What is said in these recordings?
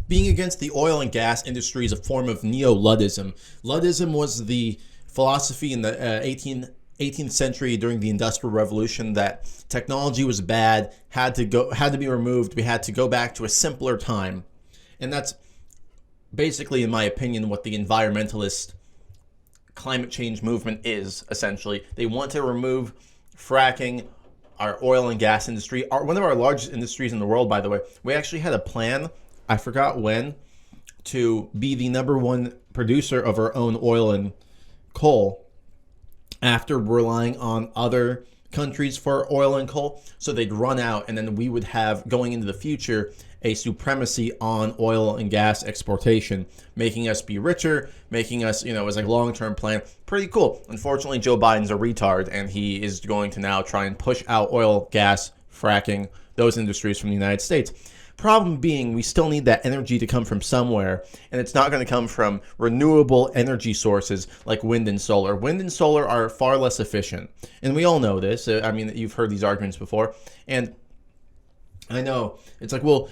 Being against the oil and gas industry is a form of Neoluddism. Luddism was the philosophy in the 18th century during the Industrial Revolution that technology was bad, had to be removed. We had to go back to a simpler time, and that's basically, in my opinion, what the environmentalist climate change movement is. Essentially, they want to remove fracking, our oil and gas industry, one of our largest industries in the world, by the way. We actually had a plan, I forgot when, to be the number one producer of our own oil and coal after relying on other countries for oil and coal. So they'd run out, and then we would have, going into the future, a supremacy on oil and gas exportation, making us be richer, making us, as a long-term plan. Pretty cool. Unfortunately, Joe Biden's a retard, and he is going to now try and push out oil, gas, fracking, those industries from the United States. Problem being, we still need that energy to come from somewhere, and it's not going to come from renewable energy sources like wind and solar. Wind and solar are far less efficient, and we all know this. I mean, you've heard these arguments before, and I know it's like, well,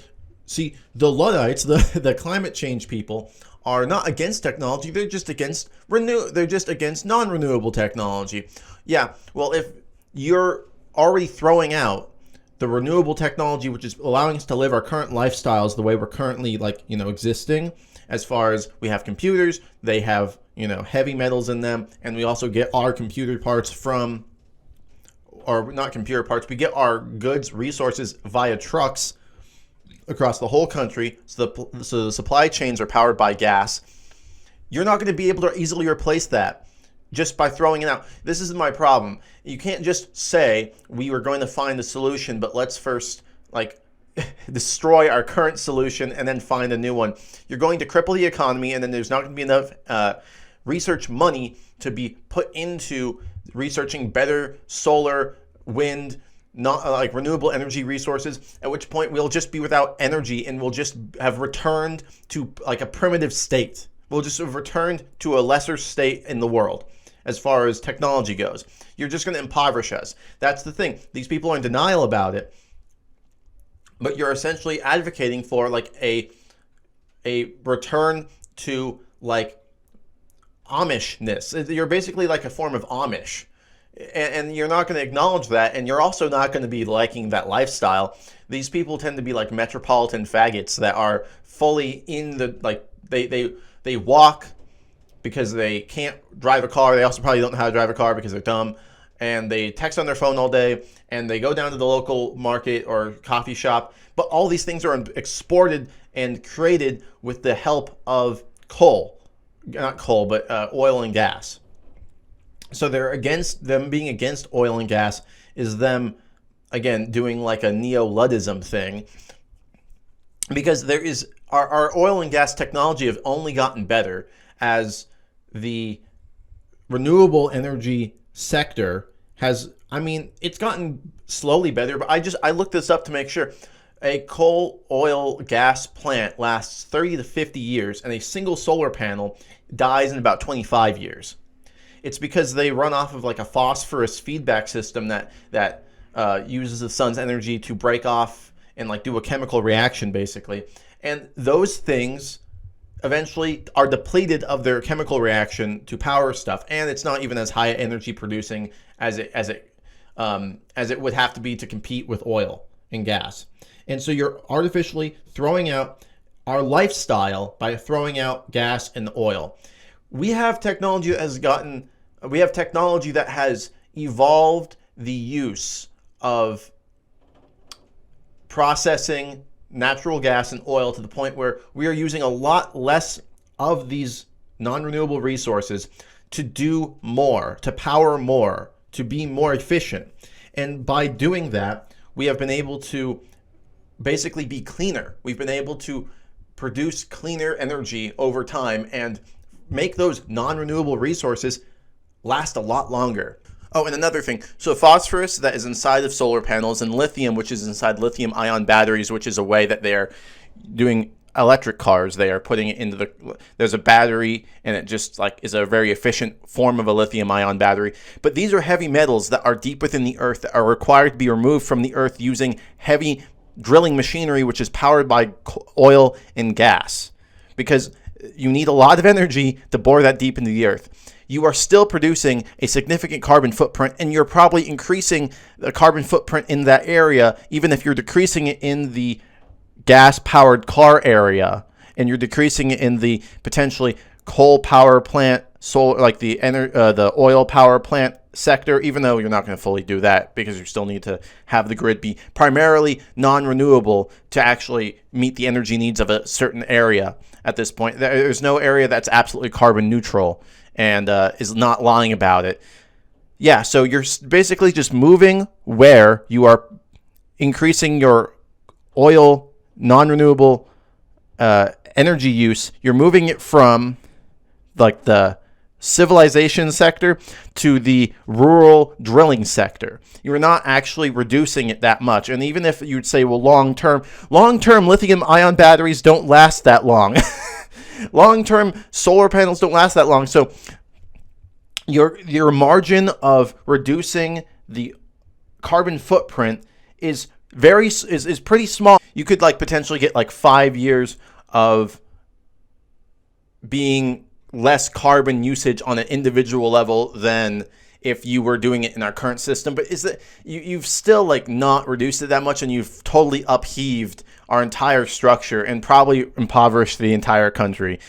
see, the Luddites, the climate change people, are not against technology. They're just against non-renewable technology. Yeah, well, if you're already throwing out the renewable technology, which is allowing us to live our current lifestyles the way we're currently, existing, as far as we have computers, they have, heavy metals in them, and we also get our computer parts from, or not computer parts, we get our goods, resources via trucks across the whole country, so the supply chains are powered by gas. You're not going to be able to easily replace that just by throwing it out. This is my problem. You can't just say we were going to find a solution, but let's first destroy our current solution and then find a new one. You're going to cripple the economy, and then there's not going to be enough research money to be put into researching better solar, wind, not renewable energy resources, at which point we'll just be without energy, and we'll just have returned to a primitive state. We'll just have returned to a lesser state in the world as far as technology goes. You're just going to impoverish us. That's the thing. These people are in denial about it, but you're essentially advocating for a return to Amishness. You're basically a form of Amish. And you're not going to acknowledge that, and you're also not going to be liking that lifestyle. These people tend to be like metropolitan faggots that are fully in the, they walk because they can't drive a car. They also probably don't know how to drive a car because they're dumb. And they text on their phone all day, and they go down to the local market or coffee shop. But all these things are exported and created with the help of coal. Not coal, but oil and gas. So them being against oil and gas is them, again, doing a Neoluddism thing, because there is our oil and gas technology have only gotten better as the renewable energy sector has. I mean, it's gotten slowly better, but I looked this up to make sure. A coal, oil, gas plant lasts 30 to 50 years, and a single solar panel dies in about 25 years. It's because they run off of a phosphorus feedback system that uses the sun's energy to break off and do a chemical reaction, basically. And those things eventually are depleted of their chemical reaction to power stuff, and it's not even as high energy producing as it would have to be to compete with oil and gas. And so you're artificially throwing out our lifestyle by throwing out gas and oil. We have technology that has evolved the use of processing natural gas and oil to the point where we are using a lot less of these non-renewable resources to do more, to power more, to be more efficient. And by doing that, we have been able to basically be cleaner. We've been able to produce cleaner energy over time and make those non-renewable resources last a lot longer. Oh, and another thing. So phosphorus that is inside of solar panels, and lithium, which is inside lithium-ion batteries, which is a way that they are doing electric cars. They are putting it into there's a battery, and it just is a very efficient form of a lithium-ion battery. But these are heavy metals that are deep within the earth that are required to be removed from the earth using heavy drilling machinery, which is powered by oil and gas, because you need a lot of energy to bore that deep into the earth. You are still producing a significant carbon footprint, and you're probably increasing the carbon footprint in that area, even if you're decreasing it in the gas-powered car area, and you're decreasing it in the potentially coal power plant, solar, like the oil power plant sector, even though you're not going to fully do that because you still need to have the grid be primarily non-renewable to actually meet the energy needs of a certain area at this point. There's no area that's absolutely carbon neutral and is not lying about it. Yeah, so you're basically just moving where you are increasing your oil non-renewable energy use. You're moving it from like the civilization sector to the rural drilling sector. You're not actually reducing it that much. And even if you'd say, well, long-term lithium ion batteries don't last that long. Long-term solar panels don't last that long. So your margin of reducing the carbon footprint is pretty small. You could like potentially get like 5 years of being less carbon usage on an individual level than if you were doing it in our current system. But is that you've still like not reduced it that much, and you've totally upheaved our entire structure and probably impoverished the entire country.